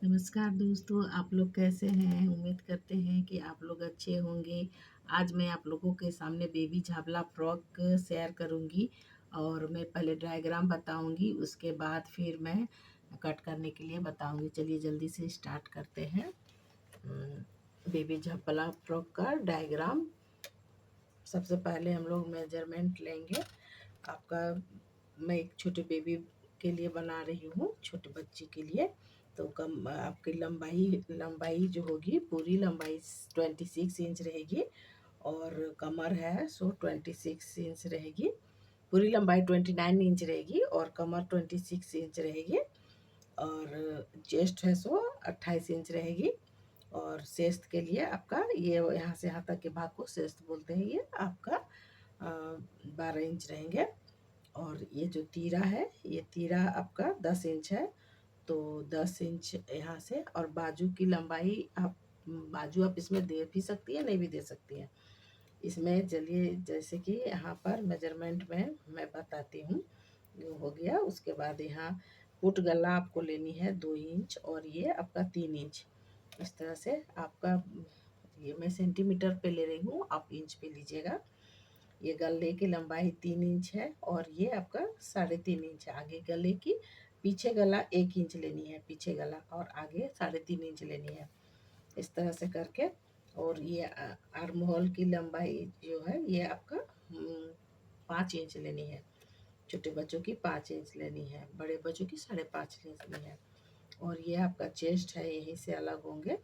नमस्कार दोस्तों, आप लोग कैसे हैं? उम्मीद करते हैं कि आप लोग अच्छे होंगे। आज मैं आप लोगों के सामने बेबी झाबला फ्रॉक शेयर करूंगी और मैं पहले डायग्राम बताऊंगी, उसके बाद फिर मैं कट करने के लिए बताऊंगी। चलिए जल्दी से स्टार्ट करते हैं। बेबी झाबला फ्रॉक का डायग्राम। सबसे पहले हम लोग मेजरमेंट लेंगे। आपका मैं एक छोटे बेबी के लिए बना रही हूँ, छोटे बच्चे के लिए। तो कम आपकी लंबाई लंबाई जो होगी, पूरी लंबाई 26 इंच रहेगी और कमर है सो 26 इंच रहेगी। पूरी लंबाई 29 इंच रहेगी और कमर 26 इंच रहेगी और चेस्ट है सो 28 इंच रहेगी। और शेस्ट के लिए आपका ये यहाँ से यहाँ तक के भाग को शेस्ट बोलते हैं। ये आपका 12 इंच रहेंगे। और ये जो तीरा है, ये तीरा आपका 10 इंच है। तो 10 इंच यहाँ से। और बाजू की लंबाई बाजू आप इसमें दे भी सकती है, नहीं भी दे सकती है। इसमें चलिए जैसे कि यहाँ पर मेजरमेंट में मैं बताती हूँ। ये हो गया। उसके बाद यहाँ फुट गला आपको लेनी है 2 इंच और ये आपका 3 इंच। इस तरह से आपका ये मैं सेंटीमीटर पे ले रही हूँ, आप इंच पे लीजिएगा। ये गले की लंबाई 3 इंच है और ये आपका 3.5 इंच है आगे गले की। पीछे गला 1 इंच लेनी है, पीछे गला, और आगे 3.5 इंच लेनी है। इस तरह से करके। और ये आर्म होल की लंबाई जो है ये आपका 5 इंच लेनी है। छोटे बच्चों की 5 इंच लेनी है, बड़े बच्चों की 5.5 इंच लेनी है। और ये आपका चेस्ट है, यहीं से अलग होंगे।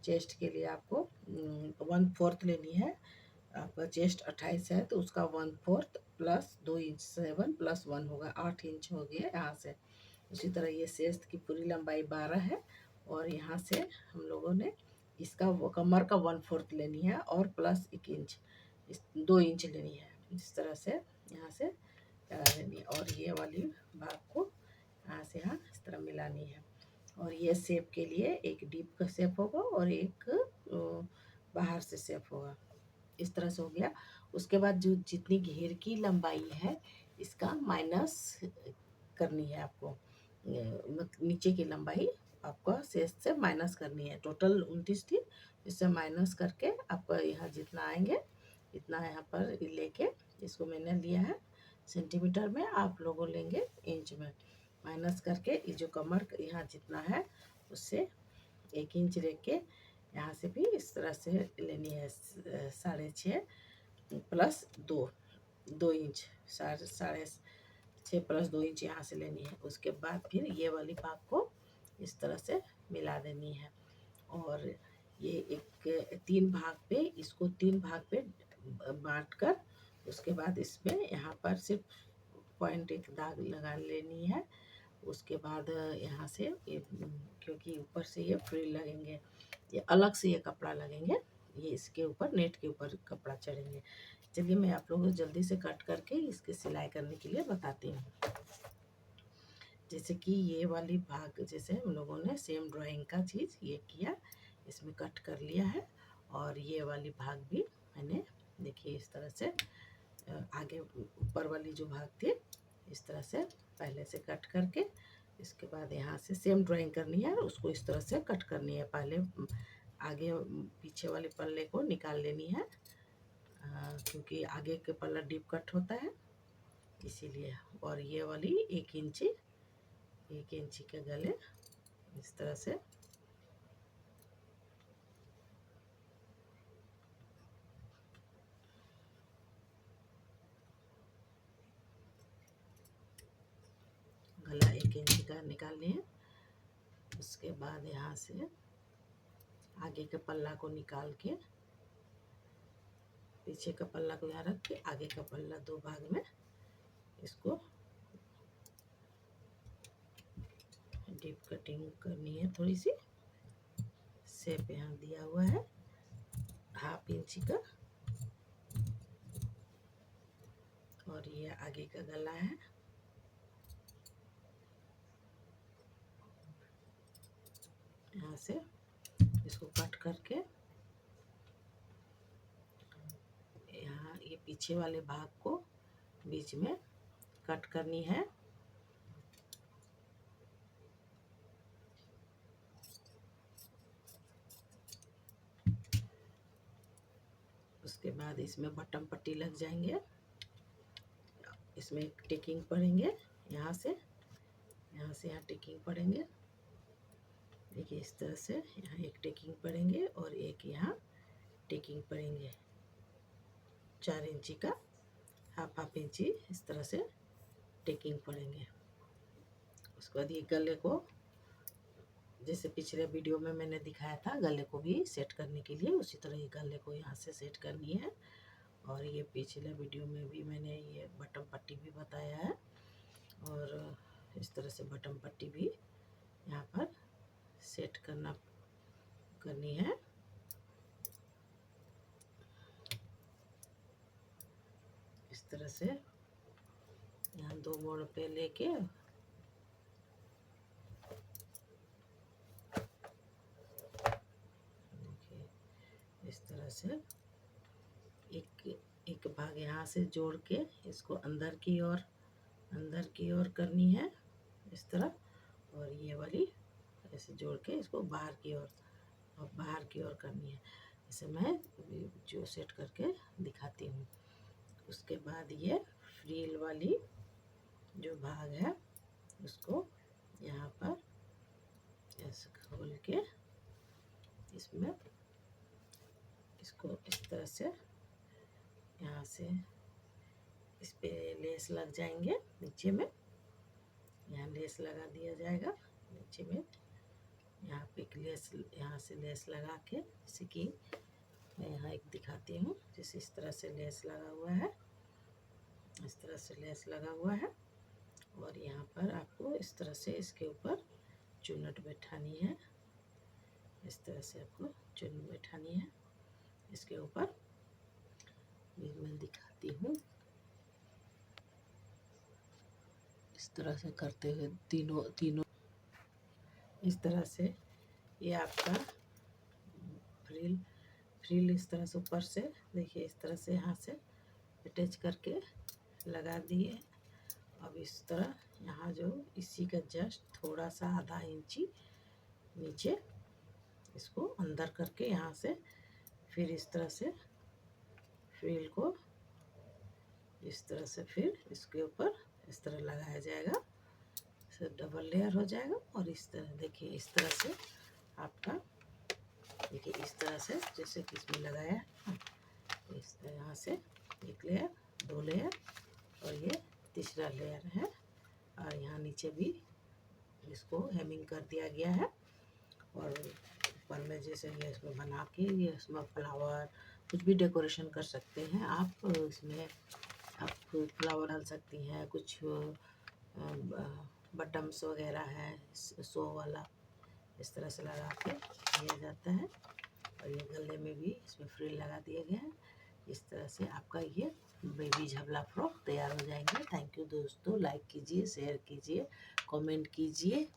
चेस्ट के लिए आपको 1/4 लेनी है। आपका चेस्ट 28 है तो उसका 1/4 प्लस 2 इंच 7 प्लस 1 होगा 8 इंच हो गया यहाँ से। उसी तरह ये चेस्ट की पूरी लंबाई 12 है और यहाँ से हम लोगों ने इसका कमर का 1/4 लेनी है और प्लस 1 इंच 2 इंच लेनी है। इस तरह से यहाँ से लेनी है और ये वाली भाग को यहाँ से यहाँ इस तरह मिलानी है। और ये शेप के लिए एक डीप का शेप होगा और एक बाहर से शेप होगा। इस तरह से हो गया। उसके बाद जो जितनी घेर की लंबाई है इसका माइनस करनी है आपको। नीचे की लंबाई आपको शेष से माइनस करनी है। टोटल 29 थी, इससे माइनस करके आपका यहाँ जितना आएंगे इतना यहाँ पर लेके इसको मैंने लिया है सेंटीमीटर में, आप लोगों लेंगे इंच में। माइनस करके ये जो कमर यहाँ जितना है उससे 1 इंच लेके यहाँ से भी इस तरह से लेनी है 6.5 प्लस 2 इंच 6.5 प्लस 2 इंच यहाँ से लेनी है। उसके बाद फिर ये वाली भाग को इस तरह से मिला देनी है। और ये एक 3 भाग पे, इसको 3 भाग पे बांट कर उसके बाद इसमें यहाँ पर सिर्फ पॉइंट एक दाग लगा लेनी है। उसके बाद यहाँ से ये क्योंकि ऊपर से ये फ्रिल लगेंगे, ये अलग से ये कपड़ा लगेंगे, ये इसके ऊपर नेट के ऊपर कपड़ा चढ़ेंगे। चलिए मैं आप लोगों को जल्दी से कट करके इसके सिलाई करने के लिए बताती हूँ। जैसे कि ये वाली भाग जैसे हम लोगों ने सेम ड्राइंग का चीज़ ये किया, इसमें कट कर लिया है। और ये वाली भाग भी मैंने देखिए इस तरह से आगे ऊपर वाली जो भाग थी इस तरह से पहले से कट करके इसके बाद यहाँ से सेम ड्राइंग करनी है और उसको इस तरह से कट करनी है। पहले आगे पीछे वाले पल्ले को निकाल लेनी है क्योंकि आगे के पल्ला डीप कट होता है इसीलिए। और ये वाली 1 इंची के गले इस तरह से गला 1 इंच का निकालनी है। उसके बाद यहाँ से आगे के पल्ला को निकाल के पीछे का पल्ला को यहाँ रख के आगे का पल्ला 2 भाग में इसको डीप कटिंग करनी है। थोड़ी सी शेप यहाँ दिया हुआ है 1/2 इंच का। और ये आगे का गला है। यहाँ से इसको कट करके यहाँ ये पीछे वाले भाग को बीच में कट करनी है। उसके बाद इसमें बटन पट्टी लग जाएंगे, इसमें एक टेकिंग पड़ेंगे यहाँ से यहाँ टेकिंग पड़ेंगे। देखिए इस तरह से यहाँ एक टेकिंग पड़ेंगे और एक यहाँ टेकिंग पड़ेंगे 4 इंची का, हाफ इंची इस तरह से टेकिंग पड़ेंगे। उसके बाद ये गले को जैसे पिछले वीडियो में मैंने दिखाया था गले को भी सेट करने के लिए, उसी तरह ये गले को यहाँ से सेट करनी है। और ये पिछले वीडियो में भी मैंने ये बटन पट्टी भी बताया है, और इस तरह से बटन पट्टी भी यहाँ पर सेट करनी है। इस तरह से यहाँ 2 मोड़ पे लेके देखिए इस तरह से एक भाग यहाँ से जोड़ के इसको अंदर की ओर करनी है इस तरह, और ये वाली ऐसे जोड़ के इसको बाहर की ओर करनी है। इसे मैं जो सेट करके दिखाती हूँ। उसके बाद ये फ्रिल वाली जो भाग है उसको यहाँ पर ऐसे खोल के इसमें इसको इस तरह से यहाँ से इस पे लेस लग जाएंगे नीचे में, यहाँ लेस लगा दिया जाएगा नीचे में। यहाँ पे लेस यहाँ से लेस लगा के, जैसे कि मैं यहाँ एक दिखाती हूँ, जैसे इस तरह से लेस लगा हुआ है, इस तरह से लेस लगा हुआ है। और यहाँ पर आपको इस तरह से इसके ऊपर चुन्नट बैठानी है, इस तरह से आपको चुन्नट बैठानी है इसके ऊपर। ये मैं दिखाती हूँ, इस तरह से करते हुए तीनों इस तरह से ये आपका फ्रिल इस तरह से ऊपर से देखिए इस तरह से यहाँ से अटैच करके लगा दिए। अब इस तरह यहाँ जो इसी का जस्ट थोड़ा सा आधा इंची नीचे इसको अंदर करके यहाँ से फिर इस तरह से फ्रिल को इस तरह से फिर इसके ऊपर इस तरह लगाया जाएगा, इसे डबल लेयर हो जाएगा। और इस तरह देखिए इस तरह से आपका देखिए इस तरह से जैसे कि इसमें लगाया इस तरह यहाँ से एक लेयर, 2 लेयर और ये तीसरा लेयर है। और यहाँ नीचे भी इसको हेमिंग कर दिया गया है। और ऊपर में जैसे ये इसमें बना के ये इसमें फ्लावर कुछ भी डेकोरेशन कर सकते हैं आप। इसमें आप फ्लावर डाल सकती हैं, कुछ बटन्स वगैरह है शो वाला, इस तरह से लगा के किया जाता है। और ये गले में भी इसमें फ्रिल लगा दिया गया है। इस तरह से आपका ये बेबी झबला फ्रॉक तैयार हो जाएंगे। थैंक यू दोस्तों, लाइक कीजिए, शेयर कीजिए, कमेंट कीजिए।